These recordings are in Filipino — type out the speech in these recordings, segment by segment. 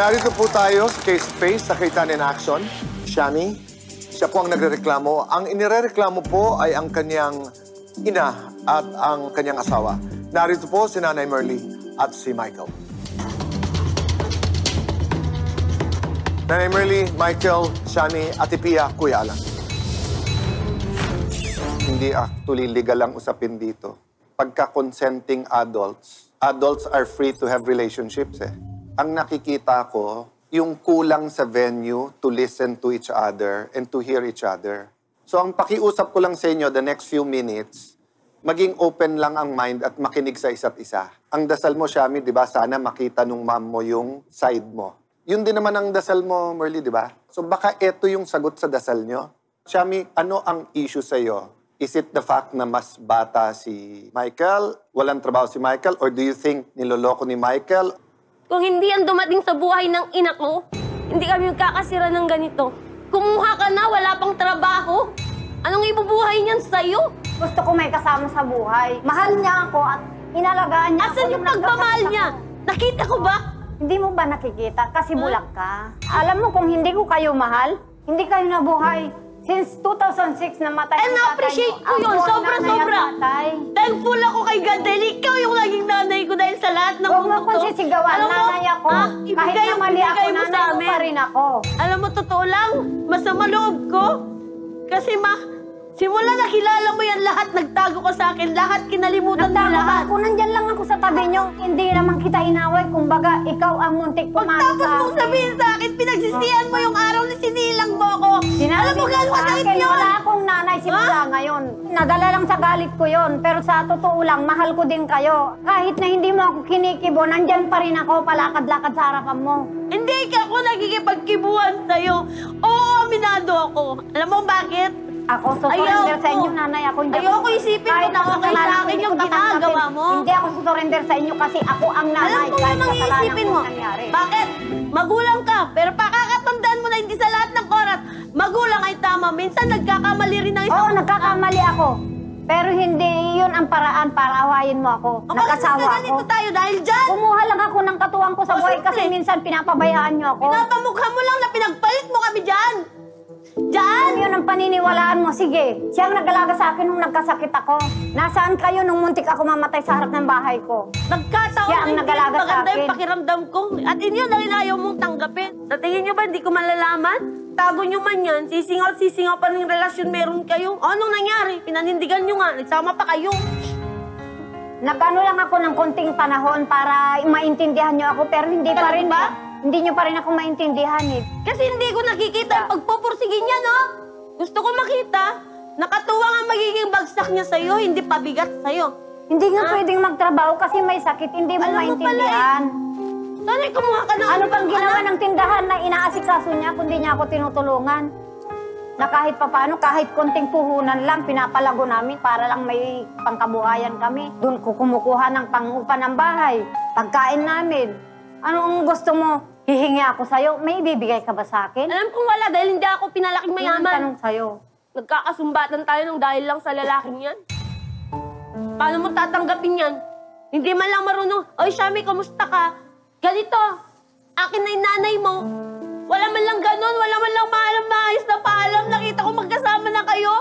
Narito po tayo sa Case Face, Sakitan in Action. Shami, siya po ang nagrereklamo. Ang inirereklamo po ay ang kanyang ina at ang kanyang asawa. Narito po si Nanay Merly at si Michael. Nanay Merly, Michael, Shami, Ate Pia, Kuya Alan. Hindi actually legal ang usapin dito. Pagka-consenting adults are free to have relationships eh. Ang nakikita ko, yung kulang sa venue to listen to each other and to hear each other. So ang pakiusap ko lang sa inyo the next few minutes, maging open lang ang mind at makinig sa isa't isa. Ang dasal mo, Shami, di ba, sana makita nung mom mo yung side mo. Yun din naman ang dasal mo, Merly, di ba? So baka ito yung sagot sa dasal nyo. Shami, ano ang issue sa'yo? Is it the fact na mas bata si Michael, walang trabaho si Michael, or do you think niloloko ni Michael? Kung hindi yan dumating sa buhay ng ina ko, hindi kami magkakasira ng ganito. Kumuha ka na, wala pang trabaho. Anong ibubuhay niyan sa'yo? Gusto ko may kasama sa buhay. Mahal niya ako at inalagaan niya ako. Asan yung pagmamahal niya? Nakita ko ba? Hindi mo ba nakikita? Kasi bulag ka. Alam mo, kung hindi ko kayo mahal, hindi kayo nabuhay. Since 2006 namatay And na-appreciate ko yun, sobra-sobra. Thankful ako kay God dahil ikaw yung naging nanay ko dahil sa lahat ng mundo ko. Huwag mo kong sisigawan, nanay ako. Kahit na mali ako, nanay mo pa rin ako. Alam mo, totoo lang, masama loob ko. Kasi simula nakilala mo yan lahat, nagtago ka sa akin, lahat kinalimutan mo lahat. Ako, nandyan lang ako sa tabi niyo. Hindi naman kita inaway, kumbaga, ikaw ang muntik pumalo sa akin. Pagtapos mong sabihin sa akin, pinagsisihan mo yung araw na sinilang mo ako. Alam mo gano'n masakit yun? Wala akong nanay simula ngayon. Nadala lang sa galit ko yun. Pero sa totoo lang, mahal ko din kayo. Kahit na hindi mo ako kinikibo, nandyan pa rin ako, palakad-lakad sa harapan mo. Hindi ka ako nagkikipagkibuhan sa'yo. Oo, aminado ako. Alam mo bakit? Ako susurrender sa inyo, nanay. Ako hindi ayoko isipin ko na okay sa akin yung ginagawa mo. Hindi ako susurrender sa inyo kasi ako ang nanay. Alam mo namang iisipin mo. Bakit? Magulang ka, pero pakakatandaan mo na hindi sa lahat ng oras. Magulang ay tama. Minsan nagkakamali rin ng isang... Oo, nagkakamali ako. Pero hindi yun ang paraan para awayin mo ako. Nakasawa ako. Ganito tayo dahil dyan. Kumuha lang ako ng katuwang ko sa buhay kasi minsan pinapabayaan niyo ako. Pinapamukha mo lang na pinagpalit mo kami dyan. Diyan! Yun ang paniniwalaan mo. Sige, siya ang nag-alaga sa akin nung nagkasakit ako. Nasaan kayo nung muntik ako mamatay sa harap ng bahay ko? Nagkataon siya ang nag-alaga sa maganda akin. Yung pakiramdam ko. At inyo dahil ayaw mong tanggapin. Sa tingin nyo ba, hindi ko malalaman? Tago nyo man yan, sisingaw pa ng relasyon meron kayo. O, anong nangyari? Pinanindigan nyo nga, nagsama pa kayo. Nagano lang ako ng konting panahon para maintindihan nyo ako, pero hindi pa rin ba? Hindi nyo pa rin ako maintindihan eh. Kasi hindi ko nakikita ang pagpupursige niya, no? Gusto ko makita, nakatuwang ang magiging bagsak niya sa'yo, hindi pabigat sa'yo. Hindi nga pwedeng magtrabaho kasi may sakit, hindi mo maintindihan. Sana'y kumuha ka ng... Ano pang ginawa ng tindahan na inaasikaso niya kung di niya ako tinutulungan? Na kahit papaano, kahit konting puhunan lang, pinapalago namin para lang may pangkabuhayan kami. Doon ko kumukuha ng pangupa ng bahay, pagkain namin. Anong gusto mo? Hihingi ako sa'yo. May ibibigay ka ba sa akin? Alam kong wala dahil hindi ako pinalaking mayaman. Tanong sa'yo. Nagkakasumbatan tayo ng dahil lang sa lalaking yan. Paano mo tatanggapin yan? Hindi man lang marunong, oy, Shami, kamusta ka? Ganito, akin na yung nanay mo. Wala man lang ganun, wala man lang maayos na paalam. Nakita ko magkasama na kayo.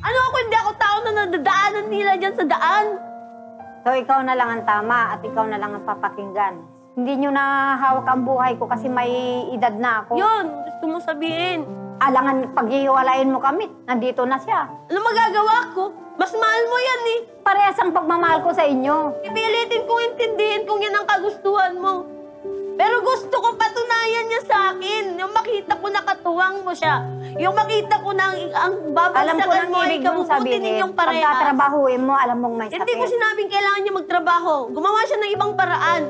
Ano ako, hindi ako tao na nadadaanan nila dyan sa daan. So, ikaw na lang ang tama at ikaw na lang ang papakinggan. Hindi nyo na hawak ang buhay ko kasi may edad na ako. Yun, gusto mo sabihin. Alangan, paghihiwalayin mo kami, nandito na siya. Ano magagawa ko? Mas mahal mo yan eh. Parehas ang pagmamahal ko sa inyo. Ipilitin kong intindihin kung yan ang kagustuhan mo. Pero gusto ko patunayan niya sa akin. Yung makita ko na katuwang mo siya. Yung makita ko na ang babagsakan mo ay kabubuti ninyong parehas. Pagtatrabahuin mo, alam mong may sakit. Hindi ko sinabing kailangan niya magtrabaho. Gumawa siya ng ibang paraan.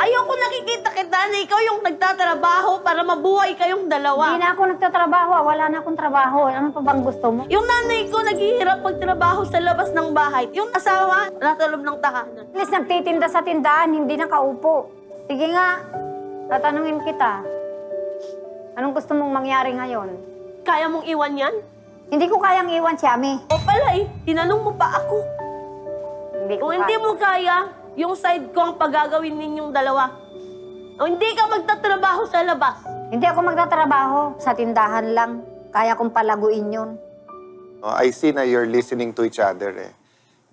Ayoko nakikita kita na ikaw yung nagtatrabaho para mabuhay kayong dalawa. Hindi na ako nagtatrabaho. Wala na akong trabaho. Ano pa bang gusto mo? Yung nanay ko naghihirap magtrabaho sa labas ng bahay. Yung asawa, nasa loob ng tahanan. At least nagtitinda sa tindahan, hindi nakaupo. Sige nga, tatanungin kita. Anong gusto mong mangyari ngayon? Kaya mong iwan yan? Hindi ko kayang iwan si Ami. O pala eh, tinanong mo pa ako. Hindi ko Kung hindi mo kaya, yung side ko ang paggagawin ninyong dalawa. O hindi ka magtatrabaho sa labas. Hindi ako magtatrabaho. Sa tindahan lang. Kaya kong palaguin yun. Oh, I see na you're listening to each other eh.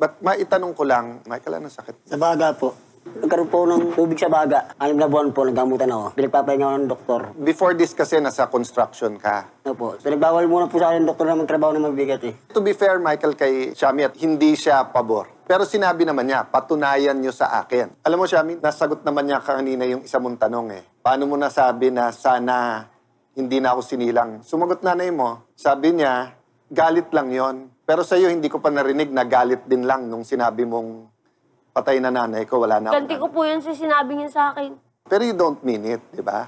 But maitanong ko lang, Michael, anong sakit? Sa baga po. Nagkaroon po ng tubig sa baga. 6 na buwan po, nagamutan ako. Pinagpapahinga ako ng doktor. Before this kasi nasa construction ka. Ano po. So nagbawal muna po sa akin ng doktor na magtrabaho na mabigat eh. To be fair, Michael, kay Shami, at hindi siya pabor. Pero sinabi naman niya, patunayan niyo sa akin. Alam mo, Shami, nasagot naman niya kanina yung isa mong tanong eh. Paano mo nasabi na sana hindi na ako sinilang? Sumagot nanay mo, sabi niya, galit lang yon. Pero sa'yo, hindi ko pa narinig na galit din lang nung sinabi mong patay na nanay ko, wala na ako. Ganti ko po yun sa sinabi niya sa akin. Pero you don't mean it, di ba?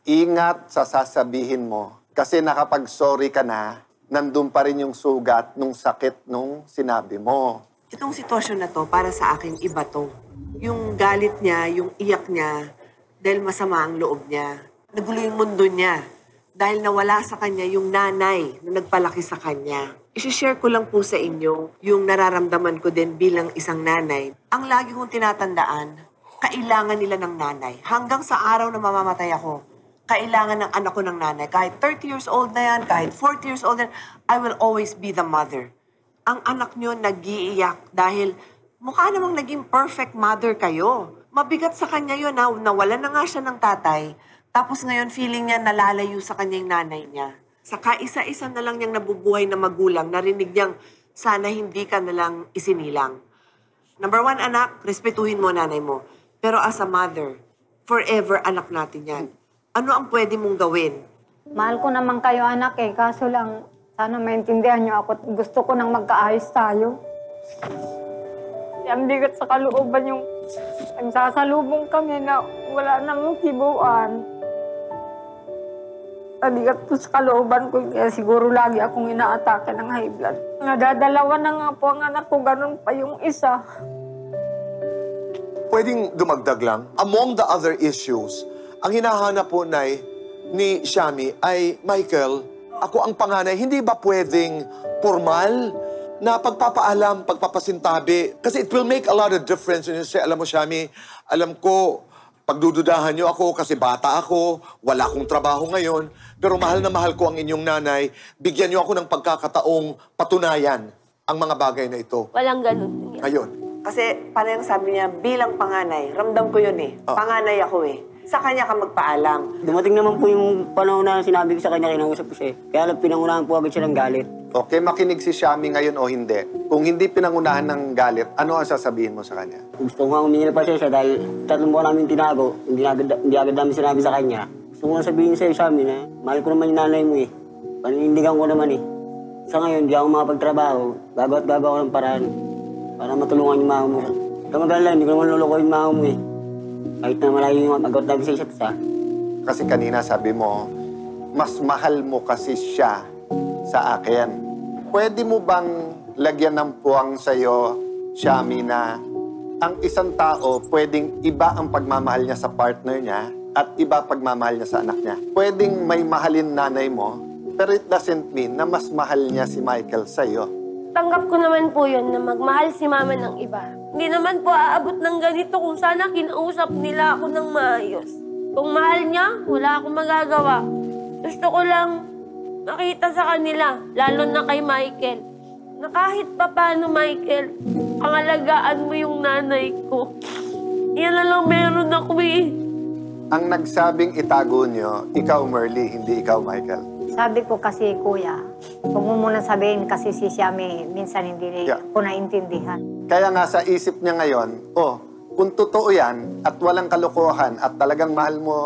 Ingat sa sasabihin mo. Kasi nakapag-sorry ka na, nandun pa rin yung sugat nung sakit nung sinabi mo. Itong sitwasyon na to, para sa akin, iba to. Yung galit niya, yung iyak niya, dahil masama ang loob niya. Nagulo yung mundo niya. Dahil nawala sa kanya yung nanay na nagpalaki sa kanya. I-share ko lang po sa inyo yung nararamdaman ko din bilang isang nanay. Ang lagi kong tinatandaan, kailangan nila ng nanay. Hanggang sa araw na mamamatay ako, kailangan ng anak ko ng nanay. Kahit 30 years old na yan, kahit 40 years old na yan, I will always be the mother. Ang anak nyo nag-iiyak dahil mukha namang naging perfect mother kayo. Mabigat sa kanya yun, nawalan na nga siya ng tatay. Tapos ngayon feeling niya nalalayo sa kanya yung nanay niya. Sa kaisa-isa na lang niyang nabubuhay na magulang, narinig niyang sana hindi ka na lang isinilang. Number 1, anak, respetuhin mo nanay mo. Pero as a mother, forever anak natin yan. Ano ang pwede mong gawin? Mahal ko naman kayo, anak eh. Kaso lang, sana maintindihan niyo ako. Gusto ko nang magkaayos tayo. Ang bigat sa kalooban yung nagsasalubong kami na wala namang kibuan. Mabigat po sa kalooban ko, kaya siguro lagi akong inaatake ng high blood. Nadadalawa na nga po ang anak ko, ganun pa yung isa. Pwedeng dumagdag lang. Among the other issues, ang hinahanap po ni Shami ay, Michael, ako ang panganay, hindi ba pwedeng formal na pagpapaalam, pagpapasintabi? Kasi it will make a lot of difference. And you say, alam mo, Shami, alam ko, pagdududahan niyo ako kasi bata ako, wala akong trabaho ngayon, pero mahal na mahal ko ang inyong nanay, bigyan niyo ako ng pagkakataong patunayan ang mga bagay na ito. Walang ganun. Ngayon. Kasi parang sabi niya, bilang panganay, ramdam ko yun eh. Panganay ako eh. Sa kanya ka magpaalam. Dumating naman po yung panahon na sinabi ko sa kanya, kinausap ko siya. Kaya lang pinangunahan po agad siya ng galit. Okay, makinig si Shami ngayon o hindi. Kung hindi pinangunahan ng galit, ano ang sasabihin mo sa kanya? Gusto ko nga humingi na pasensya dahil 3 buwan namin tinago, hindi agad namin sinabi sa kanya. Gusto ko nga sabihin sa'yo, Shami, na mahal ko naman yung nanay mo eh. Paninindigan ko naman eh. Sa ngayon, di ako makapagtrabaho. Gagawa ko ng paraan para matulungan yung mama mo. Kamagala, hindi ko naman lulukoy yung mama mo eh. Kahit na malayo yung mag-out namin sa isa't isa. Kasi kanina sabi mo, mas mahal mo kasi siya sa akin. Pwede mo bang lagyan ng puwang sa'yo, Shami, na ang isang tao, pwedeng iba ang pagmamahal niya sa partner niya at iba pagmamahal niya sa anak niya. Pwedeng may mahalin nanay mo, pero it doesn't mean na mas mahal niya si Michael sa'yo. Tanggap ko naman po yun na magmahal si mama ng iba. Hindi naman po aabot ng ganito kung sana kinausap nila ako ng maayos. Kung mahal niya, wala akong magagawa. Gusto ko lang makita sa kanila, lalo na kay Michael, na kahit pa paano, Michael, pangalagaan mo yung nanay ko. Yan na lang meron ako eh. Ang nagsabing itago niyo, ikaw, Merly, hindi ikaw, Michael. Sabi ko kasi, kuya, huwag mo muna sabihin kasi si Shami, minsan hindi ko naintindihan. Kaya nga sa isip niya ngayon, kung totoo yan at walang kalokohan at talagang mahal mo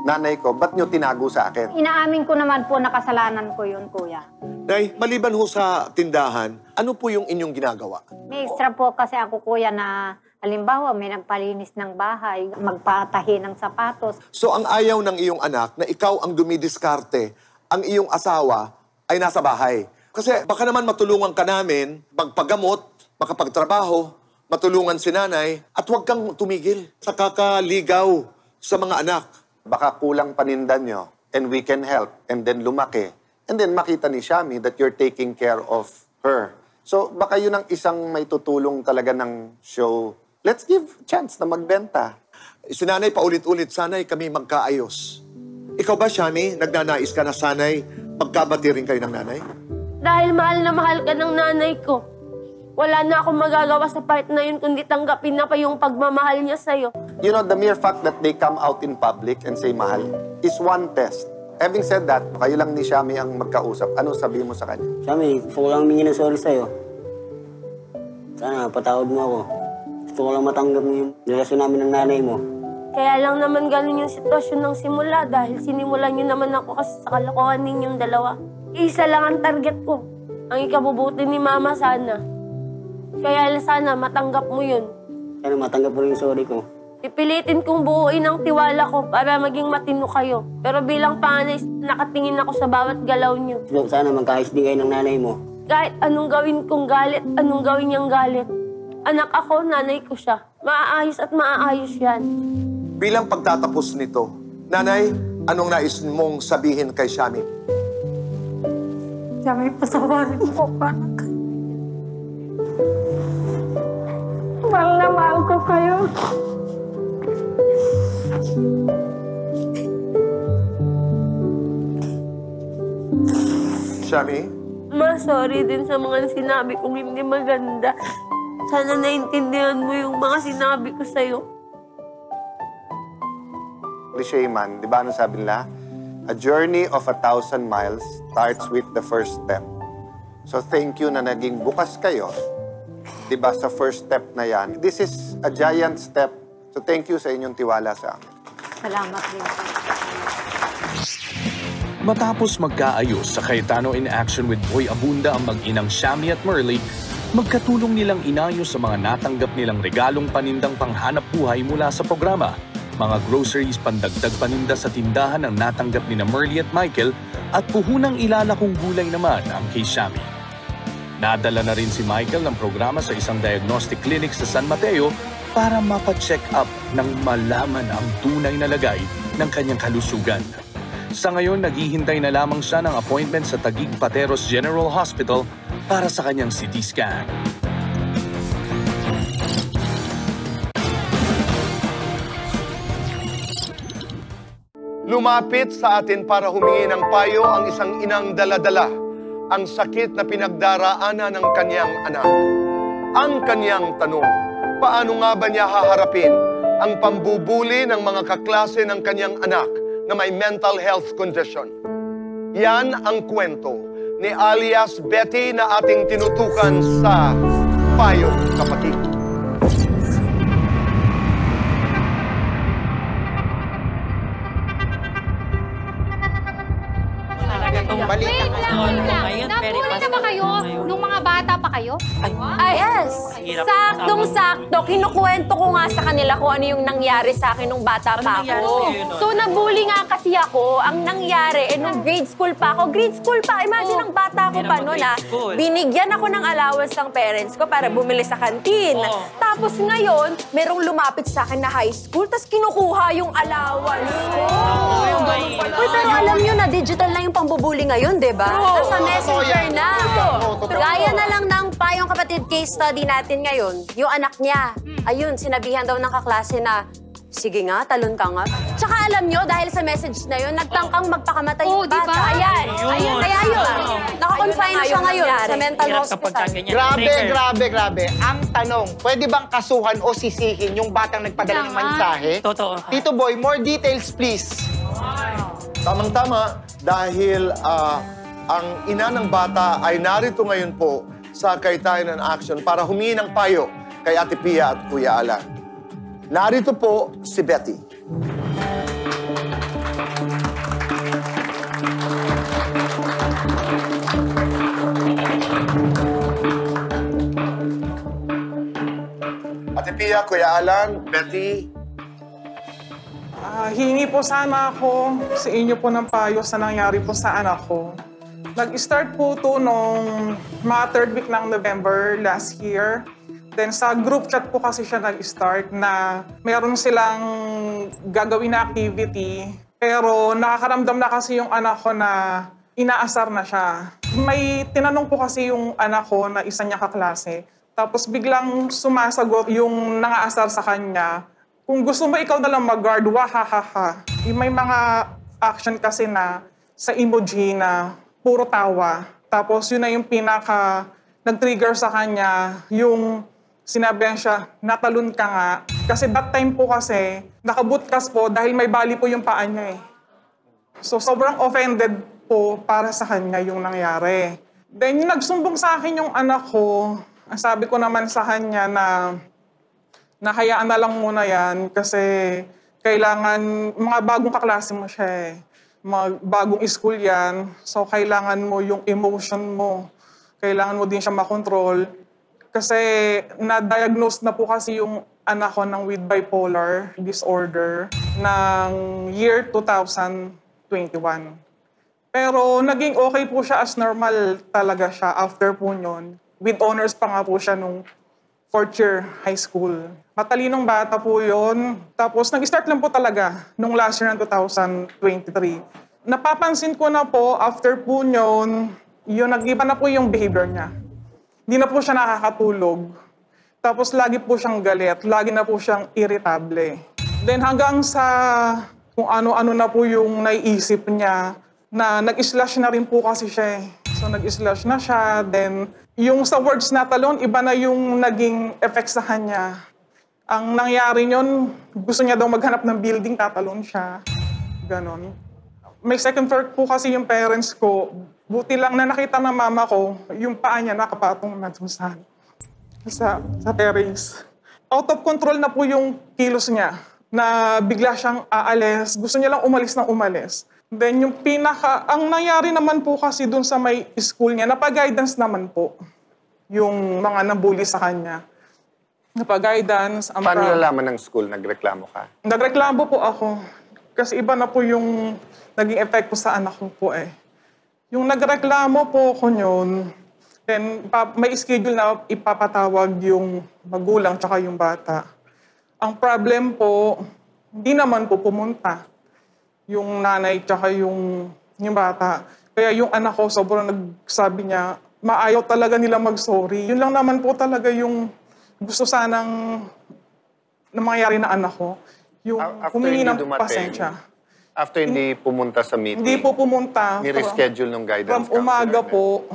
nanay ko, ba't niyo tinago sa akin? Inaamin ko naman po na kasalanan ko yun, kuya. Nay, maliban ho sa tindahan, ano po yung inyong ginagawa? May extra po kasi ako, kuya, na halimbawa may nagpalinis ng bahay, magpatahi ng sapatos. So ang ayaw ng iyong anak na ikaw ang dumidiskarte, ang iyong asawa ay nasa bahay. Kasi baka naman matulungan ka namin, magpagamot, makapagtrabaho, matulungan si nanay, at huwag kang tumigil sa kakaligaw sa mga anak. Baka kulang panindan nyo, and we can help, and then lumaki. And then makita ni Shami that you're taking care of her. So baka yun ang isang may tutulong talaga ng show. Let's give chance na magbenta. Si nanay paulit-ulit, sanay kami magkaayos. Ikaw ba, Shami, nagnanais ka na sanay magkabati rin kayo ng nanay? Dahil mahal na mahal ka ng nanay ko. Wala na akong magagawa sa part na yun kundi tanggapin na pa yung pagmamahal niya sa'yo. You know, the mere fact that they come out in public and say mahal is one test. Having said that, kayo lang ni Shami ang magkausap. Ano sabihin mo sa kanya? Shami, gusto ko lang humingi ng sorry sa'yo. Sana, patawad mo ako. Gusto ko lang matanggap mo yung relasyon namin ng nanay mo. Kaya lang naman ganun yung sitwasyon ng simula dahil sinimulan niyo naman ako kasi sa kalokohan ninyong dalawa. Isa lang ang target ko. Ang ikabubuti ni Mama sana. Kaya sana matanggap mo yun. Sana matanggap mo rin yung sorry ko. Pipilitin kong buuin ang tiwala ko para maging matino kayo. Pero bilang panganay, nakatingin ako sa bawat galaw niyo. Sana magkaayos din kayo ng nanay mo. Kahit anong gawin kong galit, anong gawin niyang galit. Anak ako, nanay ko siya. Maaayos at maaayos yan. Bilang pagtatapos nito, nanay, anong nais mong sabihin kay Shami? Shami, pasawarin mo ko, anak. Mahal na mahal ko kayo. Shami? Ma, sorry din sa mga sinabi kong hindi maganda. Sana naintindihan mo yung mga sinabi ko sa'yo. Cliché man, di ba ano sabi nila? A journey of 1,000 miles starts with the first step. So thank you na naging bukas kayo. Di ba sa first step na yan? This is a giant step. So thank you sa inyong tiwala sa amin. Salamat din. Matapos magkaayos sa Cayetano in Action with Boy Abunda ang mag-inang Shami at Merly, magkatulong nilang inayos sa mga natanggap nilang regalong panindang panghanap buhay mula sa programa. Mga groceries pandagdag paninda sa tindahan ang natanggap ni Merly at Michael at puhunang ilalakong gulay naman ang kay Shami. Nadala na rin si Michael ng programa sa isang diagnostic clinic sa San Mateo para mapacheck up nang malaman ang tunay na lagay ng kanyang kalusugan. Sa ngayon, naghihintay na lamang siya ng appointment sa Taguig Pateros General Hospital para sa kanyang CT scan. Lumapit sa atin para humingi ng payo ang isang inang daladala ang sakit na pinagdaraanan ng kanyang anak. Ang kanyang tanong, paano nga ba niya haharapin ang pambubuli ng mga kaklase ng kanyang anak na may mental health condition? Yan ang kwento ni alias Betty na ating tinutukan sa Payo Kapatid. Wait lang. Nabully na ba kayo nung mga bata pa kayo? Ay, yes. Saktong-sakto. Kinukwento ko nga sa kanila kung ano yung nangyari sa akin nung bata pa ako. So, nabully nga kasi ako. Ang nangyari, nung grade school pa ako. Grade school pa. Imagine, ang bata ko pa noon, binigyan ako ng allowance ng parents ko para bumili sa kantin. Tapos ngayon, merong lumapit sa akin na high school, tapos kinukuha yung allowance ko. Uy, pero alam nyo na, digital na yung pambubuli ngayon, di ba? Sa messenger na. Gaya na lang ng Payong Kapatid case study natin ngayon, yung anak niya. Ayun, sinabihan daw ng kaklase na, sige nga, talon ka nga. Tsaka alam nyo, dahil sa message na yun, nagtangkang magpakamatay yung bata. Diba? Ayan. Kaya yun. Nakakonfine na siya ngayon sa mental hospital. Grabe. Ang tanong, pwede bang kasuhan o sisihin yung batang nagpadala ng mensahe? Totoo. Tito Boy, more details please. Tamang-tama dahil ang ina ng bata ay narito ngayon po sa Cayetano in Action para humingi ng payo kay Ate Pia at Kuya Alan. Narito po si Betty. Ate Pia, Kuya Alan, Betty. Hingi po sana ako sa inyo po ng payo sa nangyari po sa anak ko. Nag-start po ito nung mga 3rd week ng November last year. Then sa group chat po kasi siya nag-start na mayroon silang gagawin na activity. Pero nakakaramdam na kasi yung anak ko na inaasar na siya. May tinanong po kasi yung anak ko na isa niya kaklase. Tapos biglang sumasagot yung nangaasar sa kanya. Kung gusto mo ikaw na lang mag-guard, wahahaha. May mga action kasi na sa emoji na puro tawa. Tapos yun na yung pinaka nag-trigger sa kanya, yung sinabihan siya, natalon ka nga. Kasi that time po kasi, nakabootcast po dahil may bali po yung paa niya eh. So sobrang offended po para sa kanya yung nangyari. Then yung nagsumbong sa akin yung anak ko, sabi ko naman sa kanya na hayaan na lang muna yan kasi kailangan, mga bagong kaklase mo siya eh. Mga bagong school yan. So kailangan mo yung emotion mo. Kailangan mo din siya makontrol. Kasi na-diagnose na po kasi yung anak ko ng with bipolar disorder ng year 2021. Pero naging okay po siya as normal talaga siya after po yun. With honors pa nga po siya nung 4th year high school. Matalinong bata po yun. Tapos nag-start lang po talaga nung last year ng 2023. Napapansin ko na po after po yun, nag-iba na po yung behavior niya. Hindi na po siya nakakatulog. Tapos lagi po siyang galit, lagi na po siyang irritable. Then hanggang sa kung ano-ano na po yung naiisip niya, na nag-slash na rin po kasi siya eh. So nag-slash na siya, then yung sa words na talon, iba na yung naging effect sa kanya. Ang nangyari yun, gusto niya daw maghanap ng building, tatalon siya. Ganon. May second floor po kasi yung parents ko. Buti lang na nakita ng mama ko, yung paa niya nakapatong na dun sa terrace. Out of control na po yung kilos niya, na bigla siyang aalis. Gusto niya lang umalis ng umalis. Then yung ang nangyari naman po kasi dun sa may school niya, napag-guidance naman po yung mga nabully sa kanya. Napag-guidance. Paano nalaman ng school? Nagreklamo ka? Nagreklamo po ako. Kasi iba na po yung naging effect po sa anak ko po eh. Yung nagreklamo po ko yun, then may schedule na ipapatawag yung magulang tsaka yung bata. Ang problem po, hindi naman po pumunta yung nanay tsaka yung bata. Kaya yung anak ko sobrang nagsabi niya, maayaw talaga nila mag-sorry. Yun lang naman po talaga yung gusto sanang na mangyari na anak ko. Yung humingi ng pasensya. After hindi pumunta sa meeting? Hindi po pumunta. Ni-reschedule ng guidance counselor. From umaga po.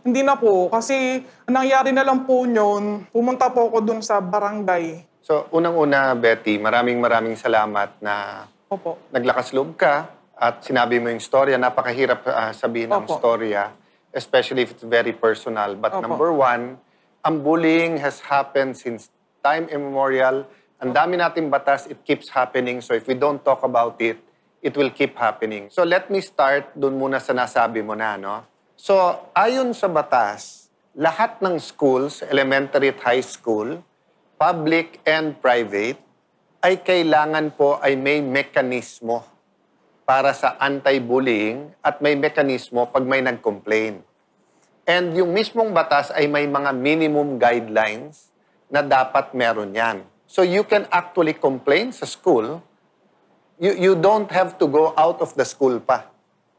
Hindi na po. Kasi nangyari na lang po yun. Pumunta po ako dun sa barangay. So, unang-una, Betty, maraming salamat na naglakas loob ka at sinabi mo yung storya. Napakahirap sabihin ng storya, especially if it's very personal. But number one, ang bullying has happened since time immemorial. Ang dami nating batas, it keeps happening. So if we don't talk about it, it will keep happening. So let me start dun muna sa nasabi mo na, no? So ayon sa batas, lahat ng schools, elementary at high school, public and private, ay kailangan po ay may mekanismo para sa anti-bullying at may mekanismo pag may nag-complain. And yung mismong batas ay may mga minimum guidelines na dapat meron yan. So you can actually complain sa school. You don't have to go out of the school pa.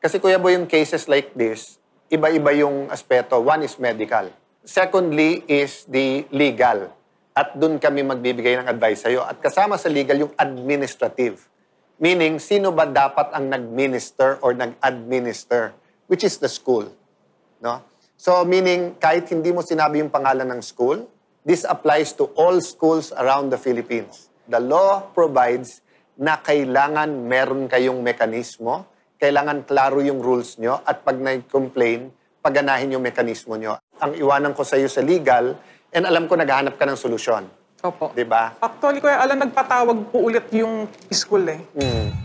Kasi Kuya Boy, yung cases like this, iba-iba yung aspeto. One is medical. Secondly is the legal. At dun kami magbibigay ng advice sa'yo. At kasama sa legal yung administrative. Meaning, sino ba dapat ang nag-minister or nag-administer? Which is the school. No? So meaning, kahit hindi mo sinabi yung pangalan ng school, this applies to all schools around the Philippines. The law provides na kailangan meron kayong mekanismo, kailangan klaro yung rules nyo, at pag nag-complain, paganahin yung mekanismo nyo. Ang iwanan ko sa iyo sa legal, and alam ko naghahanap ka ng solusyon. Opo. Diba? Actually, Kuya Alan, nagpatawag po ulit yung school eh.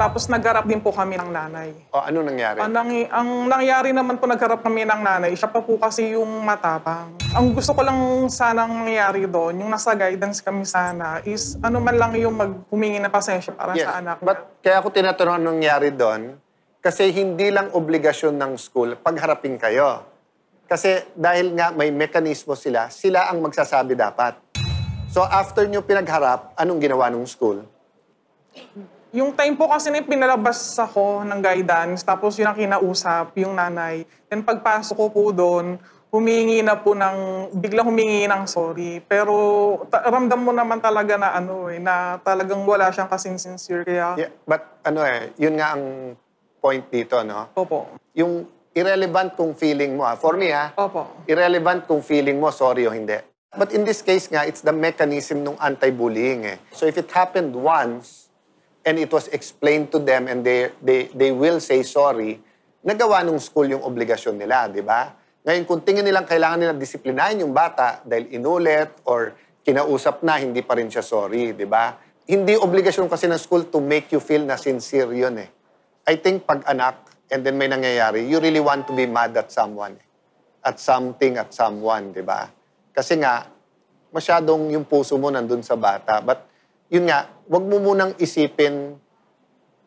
Tapos nagharap din po kami ng nanay. O, ano nangyari? Ang nangyari naman po, nagharap kami ng nanay, siya pa po kasi yung matapang. Ang gusto ko lang sanang mangyari doon, yung nasa guidance kami sana, is ano man lang yung humingi na pasensya para sa anak. But kaya ako tinatanong anong nangyari doon, kasi hindi lang obligasyon ng school pagharapin kayo. Kasi dahil nga may mekanismo sila ang magsasabi dapat. So after nyo pinagharap, anong ginawa ng school? Yung time po kasi pinalabas ako ng guidance, tapos yun ang kinausap, yung nanay. Then pagpasok ko po doon, humingi na po biglang humingi ng sorry. Pero ramdam mo naman talaga na na talagang wala siyang kasing sincere. Kaya, Yeah, but yun nga ang point dito, no? opo. Yung irrelevant kung feeling mo, for me, Opo. irrelevant kung feeling mo, sorry o hindi. But in this case nga, it's the mechanism ng anti-bullying eh. So if it happened once, and it was explained to them, and they will say sorry, nagawa nung school yung obligasyon nila, di ba? Ngayon, kung tingin nilang kailangan nilang disiplinahin yung bata dahil inulit or kinausap na, hindi pa rin siya sorry, di ba? Hindi obligasyon kasi ng school to make you feel na sincere yun eh. I think pag anak, and then may nangyayari, you really want to be mad at someone. At something, at someone, di ba? Kasi nga, masyadong yung puso mo nandun sa bata. But yun nga, wag mo munang isipin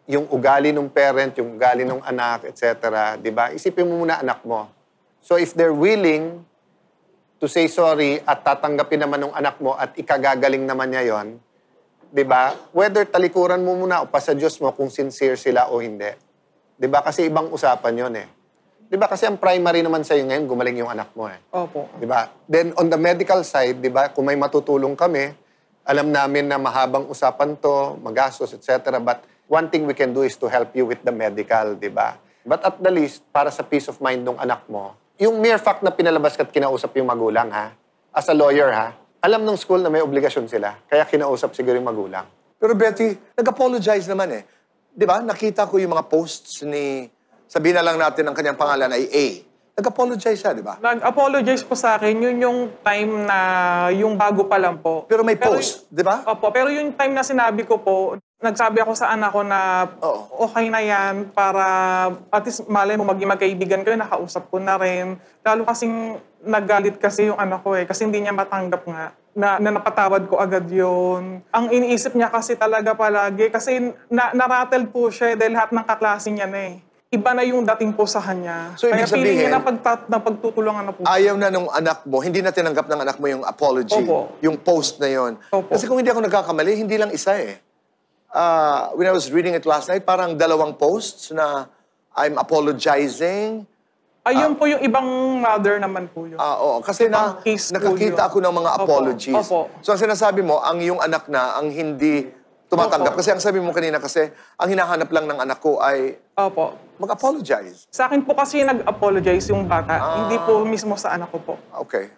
yung ugali ng parent, yung ugali ng anak, etc. Di ba? Isipin mo muna anak mo. So if they're willing to say sorry at tatanggapin naman ng anak mo at ikagagaling naman niya yon, di ba? Whether talikuran mo muna o pa sa Diyos mo kung sincere sila o hindi. Di ba? Kasi ibang usapan yon eh. Di ba? Kasi ang primary naman sa'yo ngayon, gumaling yung anak mo eh. Opo. Di ba? Then on the medical side, di ba, kung may matutulong kami, alam namin na mahabang usapan to, magastos, etc. But one thing we can do is to help you with the medical, di ba? But at the least, para sa peace of mind ng anak mo, yung mere fact na pinalabas ka't kinausap yung magulang, ha? As a lawyer, ha? Alam ng school na may obligasyon sila, kaya kinausap siguro yung magulang. Pero Betty, nag-apologize naman eh. Di ba? Nakita ko yung mga posts ni, sabihin na lang natin ang kanyang pangalan ay A. Nag-apologize siya, di ba? Nag-apologize po sa akin, yun yung time na yung bago pa lang po. Pero may post, di ba? Opo, pero yung time na sinabi ko po, nagsabi ako sa anak ko na okay na yan para at least malay mo maging magkaibigan kayo, nakausap ko na rin. Lalo kasing nagalit kasi yung anak ko eh, kasi hindi niya matanggap nga na napatawad ko agad yun. Ang iniisip niya kasi talaga palagi, kasi narattled po siya dahil lahat ng kaklase niya na eh. Iba na yung dating po sa kanya. So, ibig Kaya feeling sabihin, niya na pagtutulungan na po. ayaw na nung anak mo, hindi na tinanggap ng anak mo yung apology, Opo. yung post na yon. Opo. Kasi kung hindi ako nagkakamali, hindi lang isa eh. When I was reading it last night, parang 2 posts na I'm apologizing. Ayun po yung ibang mother naman po yun. Oo, kasi Ibang case po nakakita yun. ako ng mga Opo, apologies. opo. So ang sinasabi mo, ang yung anak na ang hindi tumatanggap. Opo. Kasi ang sabi mo kanina kasi, ang hinahanap lang ng anak ko ay Opo. mag-apologize. Sa akin po kasi nag-apologize yung bata. Hindi po mismo sa anak ko po. Okay.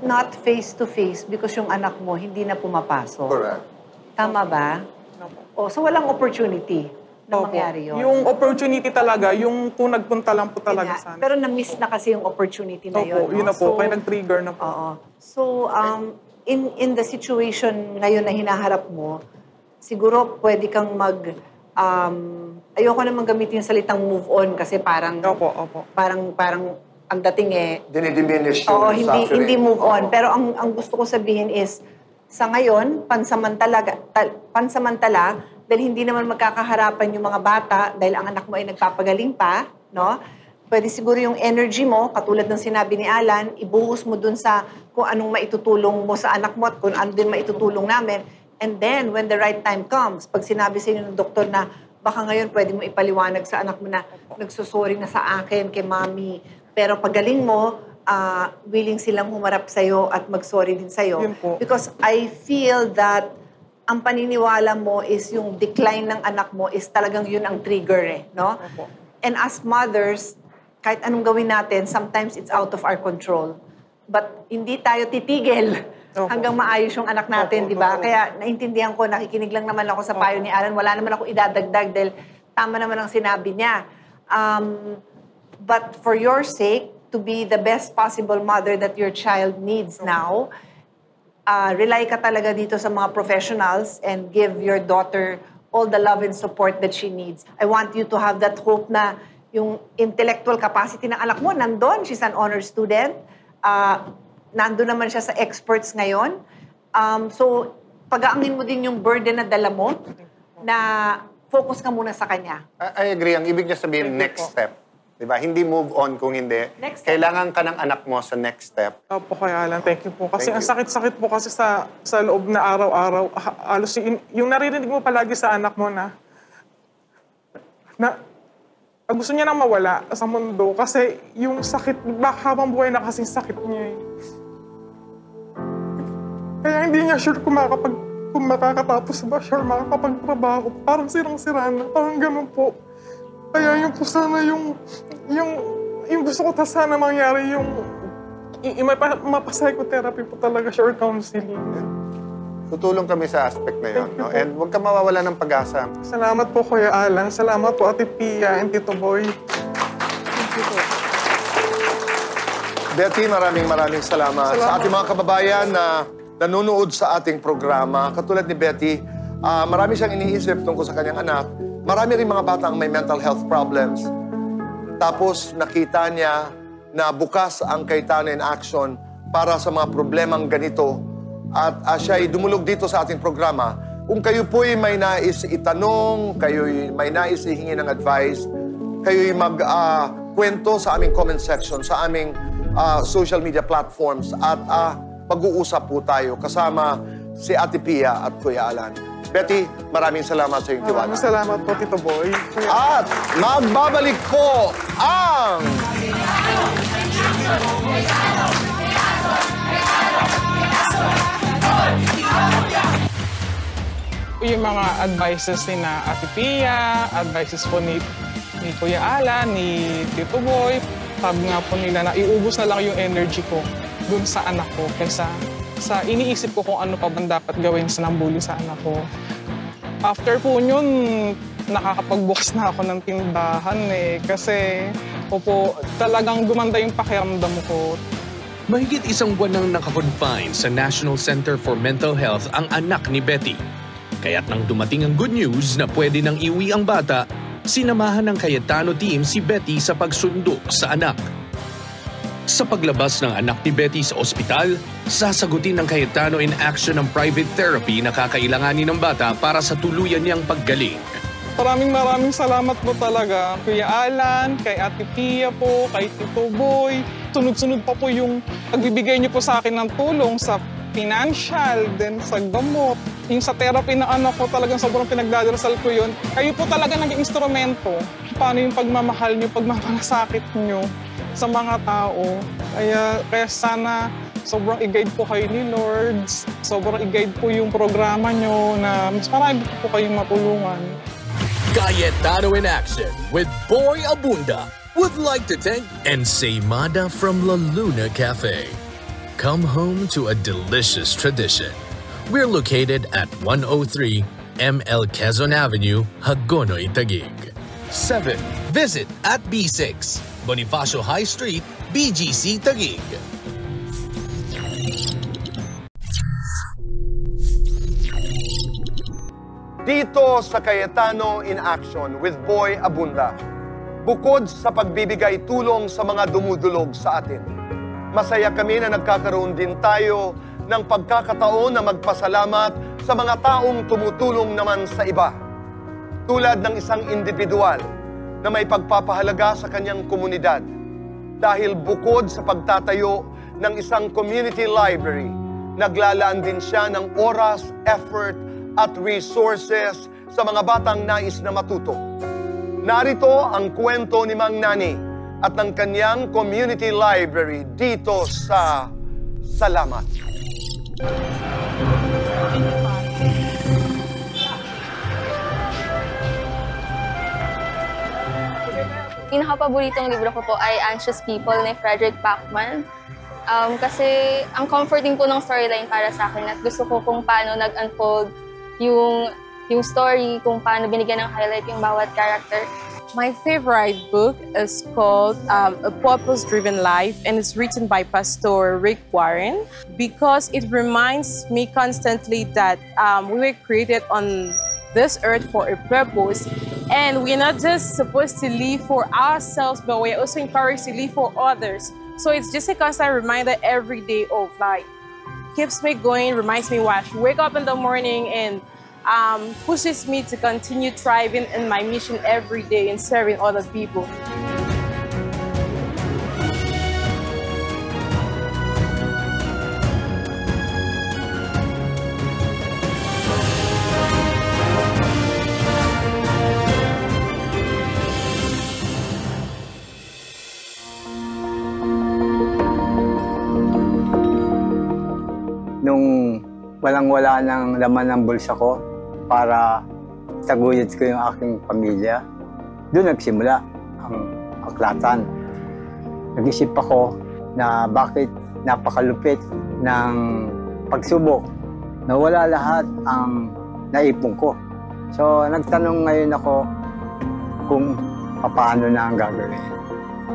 Not face to face because yung anak mo hindi na pumapasok. Correct. Tama ba? O, so walang opportunity na Opo. mangyari yun. Yung opportunity talaga, yung kung nagpunta lang po talaga Yun nga. sana. Pero na-miss na kasi yung opportunity na yun. Opo, yun na po. Kaya nag-trigger na po. Oo. So, in the situation ngayon na hinaharap mo, siguro pwede kang ayoko naman gamitin yung salitang move on kasi parang parang ang dating dinidiminish oo, yung suffering. hindi move on. Pero ang gusto ko sabihin is sa ngayon, pansamantala, dahil hindi naman magkakaharapan yung mga bata dahil ang anak mo ay nagpapagaling pa, no? Pwede siguro yung energy mo, katulad ng sinabi ni Alan, ibuhos mo dun sa kung anong maitutulong mo sa anak mo at kung ano din maitutulong namin. And then, when the right time comes, pag sinabi sa inyo ng doktor na baka ngayon pwede mo ipaliwanag sa anak mo na nagsusorry na sa akin, kay mami, pero pagaling mo, willing silang humarap sa'yo at mag-sorry din sa'yo. Because I feel that ang paniniwala mo is yung decline ng anak mo is talagang yun ang trigger eh, no? And as mothers, kahit anong gawin natin, sometimes it's out of our control. But hindi tayo titigil hanggang maayos yung anak natin, di ba? Kaya naintindihan ko, nakikinig lang naman ako sa payo ni Alan. Wala naman ako idadagdag dahil tama naman ang sinabi niya. But for your sake, to be the best possible mother that your child needs now, rely ka talaga dito sa mga professionals and give your daughter all the love and support that she needs. I want you to have that hope na yung intellectual capacity ng anak mo, nandun. She's an honor student. Nandun naman siya sa experts ngayon. So, pag-aangin mo din yung burden na dala mo, na focus ka muna sa kanya. I agree. Ang ibig niya sabihin, next step. Diba? Hindi move on kung hindi. Kailangan ka ng anak mo sa next step. Opo, kaya Alan, thank you po. Kasi ang sakit-sakit po kasi sa loob na araw-araw. Halos yung naririnig mo palagi sa anak mo na Gusto niya na mawala sa mundo kasi yung sakit, baka habang buhay na kasing sakit niya eh. Kaya hindi niya sure kung makakatapos ba siya or makakapagtrabaho. Parang sirang-sira na, parang ganun po. Kaya yung po sana yung gusto ko sana mangyari yung mapapsychotherapy po talaga siya or counseling. Tutulong kami sa aspect na yun. No? And huwag ka mawawala ng pag-asa. Salamat po, Kuya Alan. Salamat po, Ate Pia and Tito Boy. Thank you po. Betty, maraming salamat. Sa ating mga kababayan na nanonood sa ating programa. Katulad ni Betty, marami siyang iniisip tungkol sa kanyang anak. Marami rin mga batang may mental health problems. Tapos nakita niya na bukas ang Cayetano in Action para sa mga problemang ganito. At siya ay dumulog dito sa ating programa. Kung kayo po'y may nais itanong, kayo'y may nais ihingi ng advice, kayo'y magkwento sa aming comment section, sa aming social media platforms at pag-uusap po tayo kasama si Ate Pia at Kuya Alan. Betty, maraming salamat sa iyong tiwala. Maraming salamat po, Tito Boy. At magbabalik po ang... Yung mga advices ni na Ate Pia, advices po ni Kuya Alan, ni Tito Boy. Sabi nga po nila na iubos na lang yung energy ko dun sa anak ko kaysa sa iniisip ko kung ano pa bang dapat gawin sa nambuli sa anak ko. After po yun, nakakapag-box na ako ng tindahan kasi talagang gumanda yung pakiramdam ko. Mahigit isang buwan nang nakakonfine sa National Center for Mental Health ang anak ni Betty. Kaya't nang dumating ang good news na pwede nang iuwi ang bata, sinamahan ng Cayetano team si Betty sa pagsundo sa anak. Sa paglabas ng anak ni Betty sa ospital, sasagutin ng Cayetano in Action ang private therapy na kakailanganin ng bata para sa tuluyan niyang paggaling. Maraming salamat po talaga, Kuya Alan, kay Ate Pia po, kay Tito Boy. Sunod-sunod pa po yung pagbibigay niyo po sa akin ng tulong sa financial, then sa gamot. Yung sa therapy ng anak ko, talagang sobrang pinagdadasal ko yun. Kayo po talaga naging instrumento. Paano yung pagmamahal niyo, pagmamalasakit niyo sa mga tao. Kaya sana sobrang i-guide po kayo ni Lord. Sobrang i-guide po yung programa niyo na mas marami po kayong matulungan. Cayetano in Action with Boy Abunda would like to thank Ensaymada from La Luna Cafe. Come home to a delicious tradition. We're located at 103 ML Quezon Avenue, Hagonoy, Taguig. 7. Visit at B6, Bonifacio High Street, BGC, Taguig. Dito sa Cayetano in Action with Boy Abunda. Bukod sa pagbibigay tulong sa mga dumudulog sa atin, masaya kami na nagkakaroon din tayo ng pagkakataon na magpasalamat sa mga taong tumutulong naman sa iba. Tulad ng isang individual na may pagpapahalaga sa kanyang komunidad. Dahil bukod sa pagtatayo ng isang community library, naglalaan din siya ng oras, effort, at resources sa mga batang nais na matuto. Narito ang kwento ni Mang Nani at ng kanyang community library dito sa Salamat. Pinakapaboritong libro ko po ay Anxious People ni Frederick Backman. Kasi ang comforting po ng storyline para sa akin at gusto ko kung paano nag-unfold yung story, kung paano binigyan ng highlight yung bawat character. My favorite book is called A Purpose-Driven Life, and it's written by Pastor Rick Warren because it reminds me constantly that we were created on this earth for a purpose, and we're not just supposed to live for ourselves, but we're also encouraged to live for others. So it's just a constant reminder every day of life. Keeps me going, reminds me why I wake up in the morning, and pushes me to continue thriving in my mission every day and serving other people. nang wala ng laman ng bulsa ko para taguyod ko yung aking pamilya, doon nagsimula ang aklatan. Nag-isip ako na bakit napakalupit ng pagsubok na wala lahat ang naipon ko. So nagtanong ngayon ako kung paano na ang gagawin.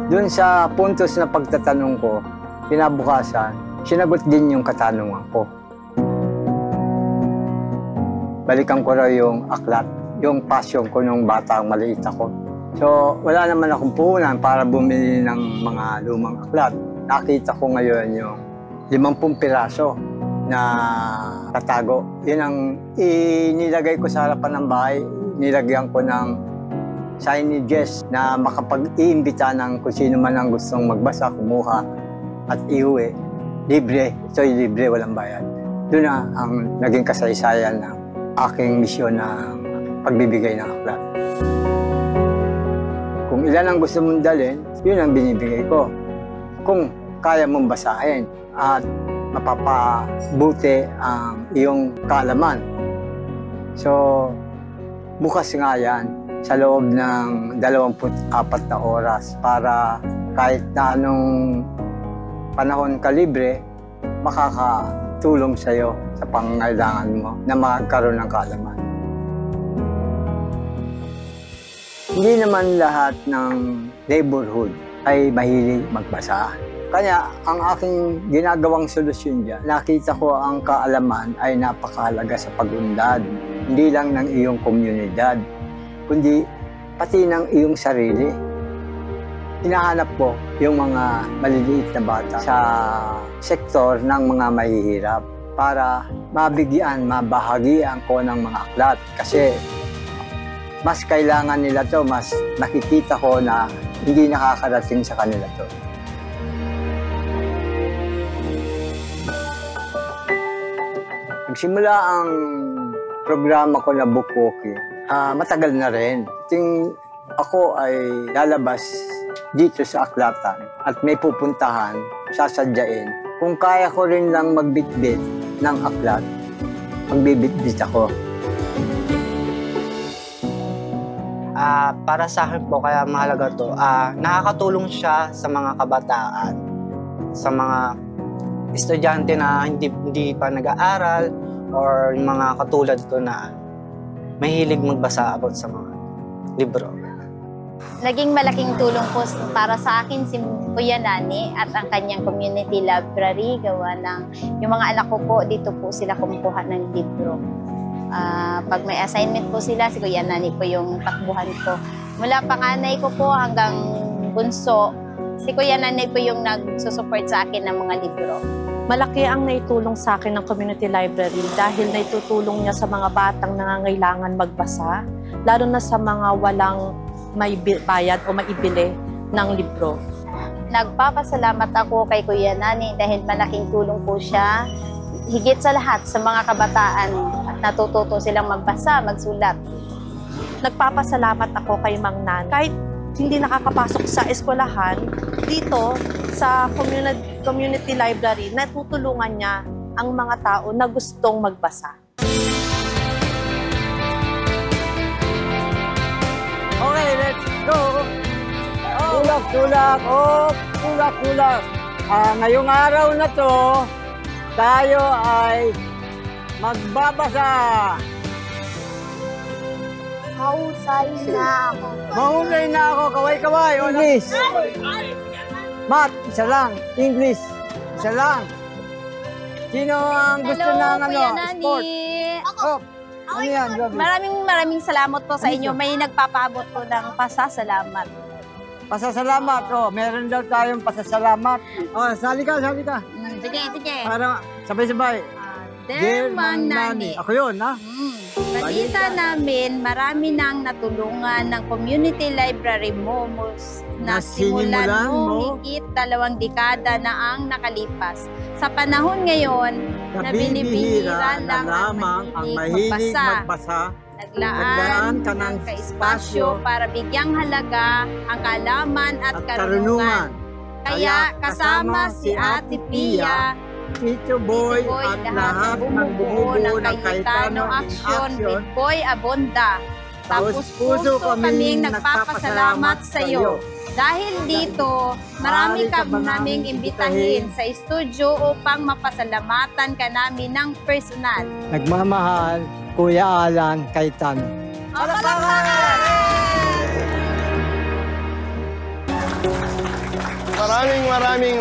Doon sa puntos na pagtatanong ko, kinabukasan, sinagot din yung katanungan ko. Balikan ko raw yung aklat, yung passion ko nung batang maliit ako. So, wala naman akong puhunan para bumili ng mga lumang aklat. Nakita ko ngayon yung 50 piraso na katago. Yun ang inilagay ko sa harapan ng bahay. Nilagyan ko ng signages na makapag-iimbita ng kung sino man ang gustong magbasa, kumuha at iuwi. Libre. Ito'y libre, walang bayad. Doon na ang naging kasaysayan ng aking misyon na pagbibigay ng aklat. Kung ilan ang gusto mong dalhin, yun ang binibigay ko. Kung kaya mong basahin at mapapabuti ang iyong kaalaman. So, bukas nga yan sa loob ng 24 na oras para kahit na anong panahon ka libre, makakatulong sa'yo sa pangangailangan mo na magkaroon ng kaalaman. Hindi naman lahat ng neighborhood ay mahilig magbasa. Kaya ang aking ginagawang solusyon dyan, nakita ko ang kaalaman ay napakahalaga sa pag-unlad. Hindi lang ng iyong komunidad, kundi pati ng iyong sarili. Hinahanap ko yung mga maliliit na bata sa sektor ng mga mahihirap para mabigyan, mabahagian ko ng mga aklat. Kasi mas kailangan nila to, mas nakikita ko na hindi nakakarating sa kanila to. Nagsimula ang programa ko na book walking. Matagal na rin. Ako ay lalabas dito sa aklatan at may pupuntahan, sasadyain. Kung kaya ko rin lang magbitbit ng aklat, magbibitbit ako. Para sa akin po, kaya mahalaga to, nakakatulong siya sa mga kabataan, sa mga estudyante na hindi pa nag-aaral or mga katulad ko na mahilig magbasa about sa mga libro. Naging malaking tulong po para sa akin si Kuya Nani at ang kanyang community library. Gawa ng yung mga anak ko po, dito po sila kumukuha ng libro. Pag may assignment po sila, si Kuya Nani po yung takbuhan ko. Mula panganay ko po hanggang bunso, si Kuya Nani po yung nagsusupport sa akin ng mga libro. Malaki ang naitulong sa akin ng community library dahil naitutulong niya sa mga batang nangangailangan magbasa, lalo na sa mga walang may bayad o maibili ng libro. Nagpapasalamat ako kay Kuya Nani dahil malaking tulong po siya. Higit sa lahat sa mga kabataan at natututo silang magbasa, magsulat. Nagpapasalamat ako kay Mang Nan. Kahit hindi nakakapasok sa eskwelahan, dito sa community library, natutulungan niya ang mga tao na gustong magbasa. Okay, let's go! Tulak-tulak! Tulak-tulak! Ngayong araw na to, tayo ay magbabasa. Mahusay na ako. Mahusay na ako, kaway-kaway. English. Math, isa lang. English, isa lang. Sino ang gusto ng sport? Ako. Ano yan, Gabi? Maraming salamat po sa inyo. May nagpapaabot po ng pasasalamat. Pasasalamat. Meron daw tayong pasasalamat. Sali ka. Sige. Para sabay-sabay. Dear Mang Nani. Ako yun, ha? Balita namin, marami nang natulungan ng community library mo na simulan mo higit 2 dekada na ang nakalipas. Sa panahon ngayon, na binibihira lang ang mahilig magbasa, naglaan ka ng kaespasyo para bigyang halaga ang kaalaman at karunungan. Kaya kasama si Ate Pia, Tito Boy at lahat ng bumubuo ng Cayetano Action with Boy Abunda. Tapos puso kaming nagpapasalamat sa iyo. Dahil dito, marami ka naming imbitahin sa studio upang mapasalamatan ka namin ng personal. Nagmamahal, Kuya Alan Cayetano.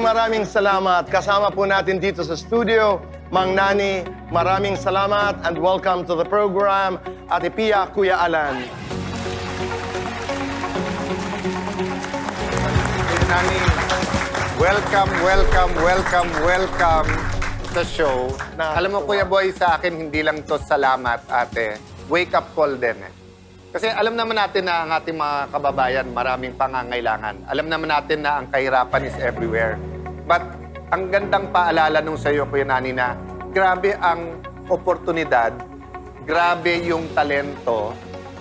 Maraming salamat. Kasama po natin dito sa studio, Mang Nani. Maraming salamat and welcome to the program, Ate Pia, Kuya Alan. Nani, welcome sa show. Alam mo, Kuya Boy, sa akin, hindi lang to salamat, ate. Wake-up call din eh. Kasi alam naman natin na ang ating mga kababayan, maraming pangangailangan. Alam naman natin na ang kahirapan is everywhere. But ang gandang paalala nung sa'yo, Kuya Nani, na grabe ang oportunidad, grabe yung talento,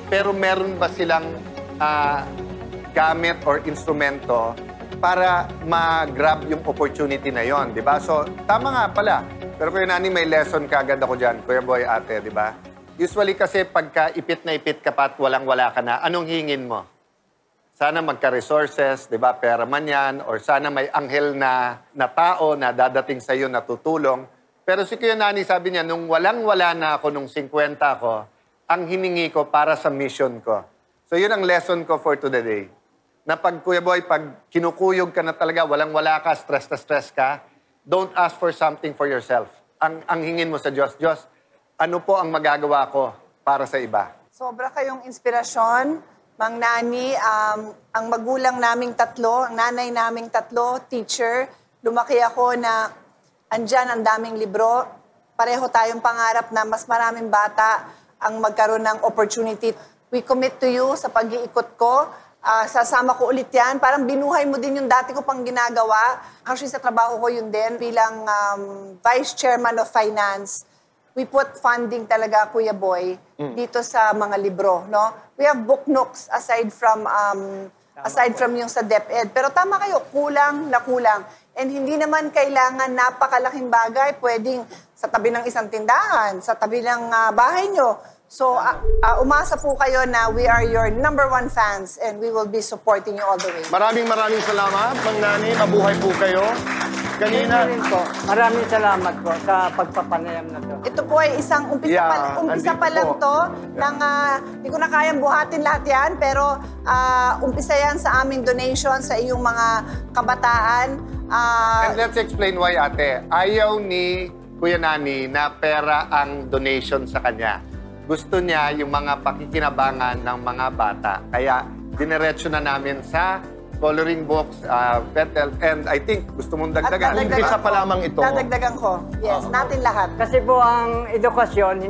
pero meron ba silang gamit or instrumento para ma-grab yung opportunity na yon, di ba? So, tama nga pala. Pero Kuya Nani, may lesson kagad ako dyan, Kuya Boy, ate, di ba? Usually kasi pagka ipit na ipit ka pa at walang-wala ka na, anong hingin mo? Sana magka-resources, di ba? Pera man yan, or sana may anghel na tao na dadating sa'yo na tutulong. Pero si Kuya Nani, sabi niya, nung walang-wala na ako, nung 50 ako, ang hiningi ko para sa mission ko. So yun ang lesson ko for today. Na pag, Kuya Boy, pag kinukuyog ka na talaga, walang-wala ka, stress na stress ka, don't ask for something for yourself. Ang hingin mo sa Diyos, Diyos, ano po ang magagawa ko para sa iba? Sobra kayong inspirasyon, Mang Nani. Ang magulang naming tatlo, ang nanay naming tatlo, teacher. Lumaki ako na andyan ang daming libro. Pareho tayong pangarap na mas maraming bata ang magkaroon ng opportunity. We commit to you sa pag-iikot ko. Sasama ko ulit yan. Parang binuhay mo din yung dati ko pang ginagawa. Actually, sa trabaho ko yun din. Bilang Vice Chairman of Finance, we put funding talaga, Kuya Boy, dito sa mga libro. No? We have book nooks aside from yung sa DepEd. Pero tama kayo, kulang na kulang. And hindi naman kailangan napakalaking bagay. Pwedeng sa tabi ng isang tindahan, sa tabi ng bahay nyo. So, umasa po kayo na we are your #1 fans and we will be supporting you all the way. Maraming salamat, Mang Nani. Mabuhay po kayo. Kanina rin po. Maraming salamat po sa pagpapanayam na to. Ito po ay isang umpisa pa lang to. Hindi ko na kayang buhatin lahat yan, pero umpisa yan sa aming donation sa iyong mga kabataan. And let's explain why, ate. Ayaw ni Kuya Nani na pera ang donation sa kanya. Gusto niya yung mga pakikinabangan ng mga bata. Kaya diniretso na namin sa coloring books, petal, and I think gusto mong dagdagan. Umpisa pa lamang ito. Dadagdagan ko. Yes, natin lahat. Kasi po ang edukasyon,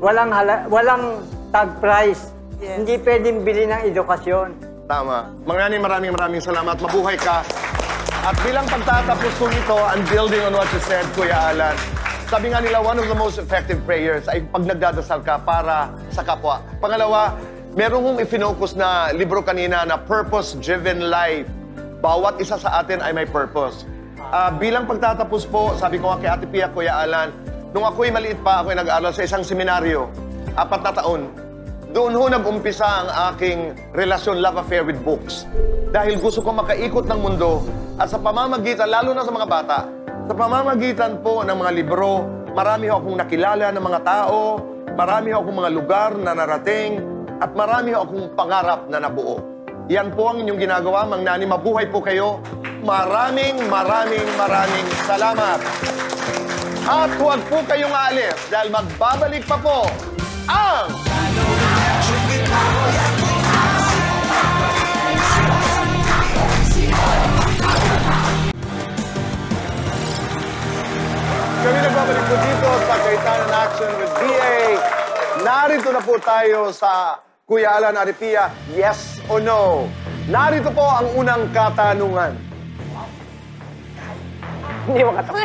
walang tag price. Yes. Hindi pwedeng bili ng edukasyon. Tama. Mang Nani, maraming salamat. Mabuhay ka. At bilang pagtatapos ko nito, I'm building on what you said, Kuya Alan. Sabi nga nila, one of the most effective prayers ay pag nagdadasal ka para sa kapwa. Pangalawa, meron kong ifinocus na libro kanina na Purpose-Driven Life. Bawat isa sa atin ay may purpose. Bilang pagtatapos po, sabi ko nga kay Ate Pia, Kuya Alan, nung ako'y maliit pa, ako'y nag-aaral sa isang seminaryo, 4 na taon. Doon ho nag-umpisa ang aking relasyon, love affair with books. Dahil gusto ko makaikot ng mundo at sa pamamagitan, lalo na sa mga bata, sa pamamagitan po ng mga libro, marami ho akong nakilala ng mga tao, marami ho akong mga lugar na narating, at marami ho akong pangarap na nabuo. Yan po ang inyong ginagawa, Mang Nani. Mabuhay po kayo. Maraming salamat. At huwag po kayong aalis dahil magbabalik pa po ang... Kami nagbabalik po dito sa Cayetano Action with BA. Narito na po tayo sa Kuya Alan, Ate Pia, yes o no? Narito po ang unang katanungan. Hindi mo katawa.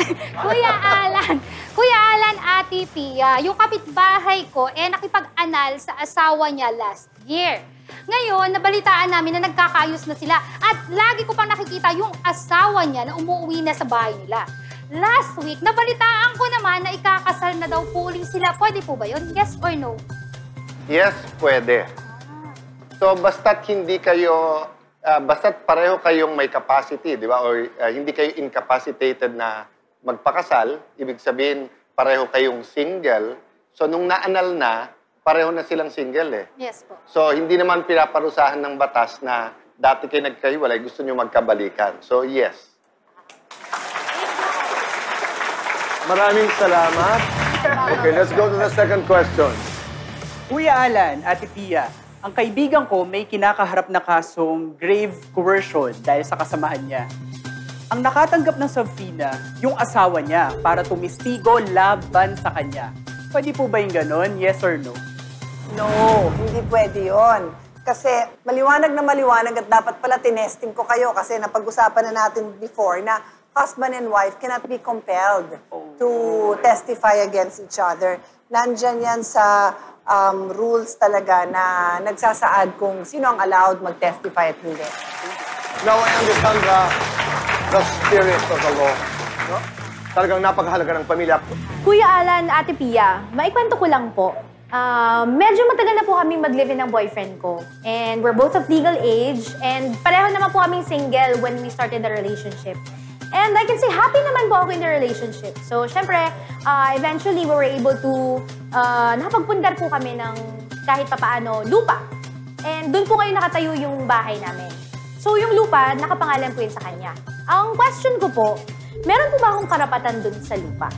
Kuya Alan, Ate Pia, yung kapitbahay ko nakipag-anal sa asawa niya last year. Ngayon, nabalitaan namin na nagkakaayos na sila at lagi ko pang nakikita yung asawa niya na umuwi na sa bahay nila. Last week, nabalitaan ko naman na ikakasal na daw po ulit sila. Pwede po ba yun? Yes or no? Yes, pwede. So, basta't hindi kayo, basta't pareho kayong may capacity, di ba? Or hindi kayo incapacitated na magpakasal, ibig sabihin, pareho kayong single. So, nung naanal na, pareho na silang single eh. Yes po. So, hindi naman pinaparusahan ng batas na dati kayo nagkahiwalay, gusto nyo magkabalikan. So, yes. Maraming salamat. Okay, let's go to the second question. Kuya Alan, Ate Pia, ang kaibigan ko may kinakaharap na kasong grave coercion dahil sa kasamahan niya. Ang nakatanggap ng subpoena, yung asawa niya para tumistigo laban sa kanya. Pwede po ba yung ganon? Yes or no? No, hindi pwede yon. Kasi maliwanag na maliwanag at dapat pala tinesting ko kayo kasi napag-usapan na natin before na husband and wife cannot be compelled to testify against each other. Nandyan yan sa rules talaga na nagsasaad kung sino ang allowed mag-testify at hindi. Now, I understand the spirit of the law. No? Talagang napakahalaga ng pamilya. Kuya Alan, Ate Pia, maikwento ko lang po. Medyo matagal na po kaming mag-live-in ng boyfriend ko. And we're both of legal age. And pareho naman po kaming single when we started the relationship. And I can say, happy naman po ako in the relationship. So, syempre, eventually, we were able to, nakapagpundar po kami ng kahit papaano lupa. And doon po kayo nakatayo yung bahay namin. So, yung lupa, nakapangalan po yun sa kanya. Ang question ko po, meron po ba akong karapatan doon sa lupa?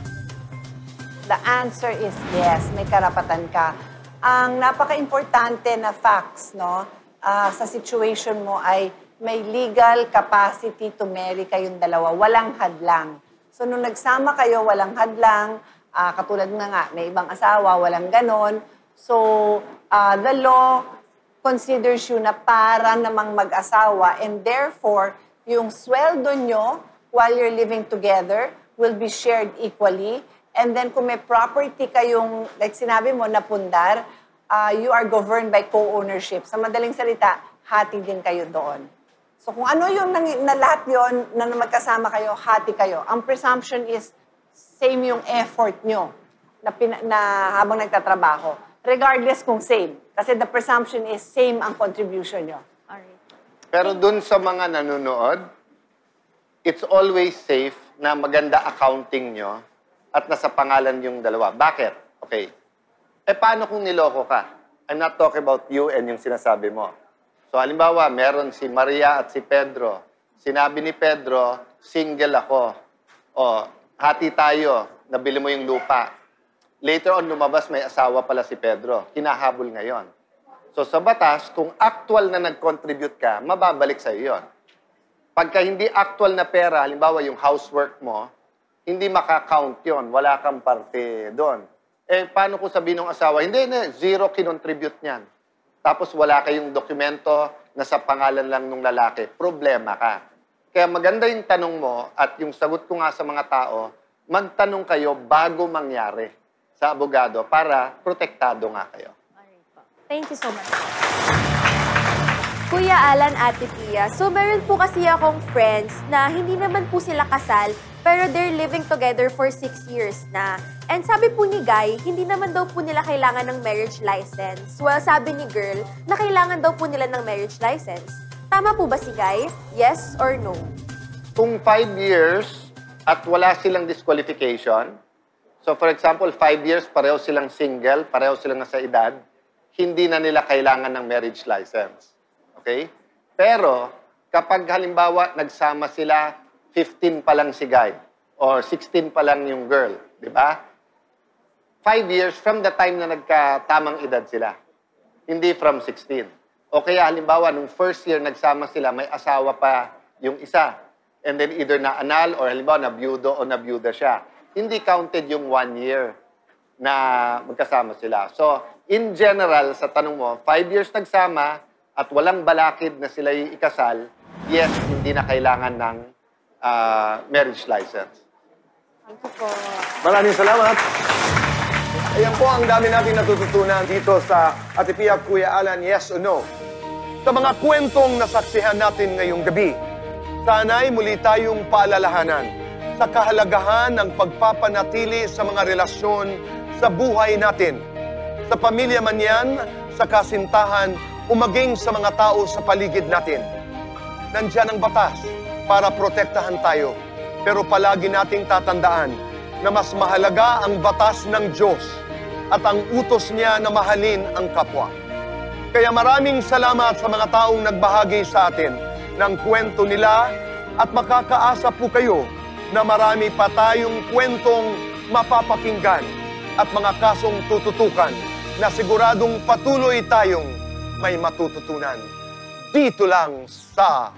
The answer is yes, may karapatan ka. Ang napaka-importante na facts, no, sa situation mo ay may legal capacity to marry kayong dalawa. Walang hadlang. So, nung nagsama kayo, walang hadlang. Katulad nga, may ibang asawa, walang ganon. So, the law considers you na para namang mag-asawa and therefore, yung sweldo nyo while you're living together will be shared equally. And then, kung may property kayong, like sinabi mo, napundar, you are governed by co-ownership. Sa madaling salita, hati din kayo doon. So kung ano yung na lahat yon na magkasama kayo, hati kayo. Ang presumption is same yung effort nyo na habang nagtatrabaho. Regardless kung same. Kasi the presumption is same ang contribution nyo. Pero dun sa mga nanonood, it's always safe na maganda accounting nyo at nasa pangalan yung dalawa. Bakit? Okay. Paano kung niloko ka? I'm not talking about you and yung sinasabi mo. So, halimbawa, meron si Maria at si Pedro. Sinabi ni Pedro, single ako. O, hati tayo, nabili mo yung lupa. Later on, lumabas, may asawa pala si Pedro. Hinahabol ngayon. So, sa batas, kung actual na nag-contribute ka, mababalik sa'yo yun. Pagka hindi actual na pera, halimbawa yung housework mo, hindi makakount yun. Wala kang parte doon. Paano ko sabihin ng asawa? Hindi, zero kinontribute niyan. Tapos wala kayong dokumento na sa pangalan lang ng lalaki, problema ka. Kaya maganda yung tanong mo at yung sagot ko nga sa mga tao, magtanong kayo bago mangyari sa abogado para protektado nga kayo. Thank you so much. Kuya Alan, Ate Pia, so meron po kasi akong friends na hindi naman po sila kasal, pero they're living together for 6 years na. And sabi po ni Guy, hindi naman daw po nila kailangan ng marriage license. Well, sabi ni Girl, na kailangan daw po nila ng marriage license. Tama po ba si Guy? Yes or no? Kung 5 years at wala silang disqualification, so for example, 5 years, pareho silang single, pareho silang nasa edad, hindi na nila kailangan ng marriage license. Okay? Pero, kapag halimbawa, nagsama sila, 15 pa lang si Guy, or 16 pa lang yung girl, di ba? 5 years from the time na nagkatamang edad sila. Hindi from 16. O kaya halimbawa, nung first year nagsama sila, may asawa pa yung isa. And then either na-anal or halimbawa nabiyudo o nabiyuda siya. Hindi counted yung 1 year na magkasama sila. So, in general, sa tanong mo, 5 years nagsama at walang balakid na sila ikasal, yes, hindi na kailangan ng marriage license. Thank you po. Maraming salamat. Ayan po ang dami natin natututunan dito sa Ate Pia, Kuya Alan, yes o no. Sa mga kwentong nasaksihan natin ngayong gabi, sana'y muli tayong paalalahanan. sa kahalagahan ng pagpapanatili sa mga relasyon sa buhay natin. Sa pamilya man yan, sa kasintahan, o maging sa mga tao sa paligid natin. Nandiyan ang batas para protektahan tayo. Pero palagi nating tatandaan na mas mahalaga ang batas ng Diyos at ang utos niya na mahalin ang kapwa. Kaya maraming salamat sa mga taong nagbahagi sa atin ng kwento nila at makakaasa po kayo na marami pa tayong kwentong mapapakinggan at mga kasong tututukan na siguradong patuloy tayong may matututunan. Dito lang sa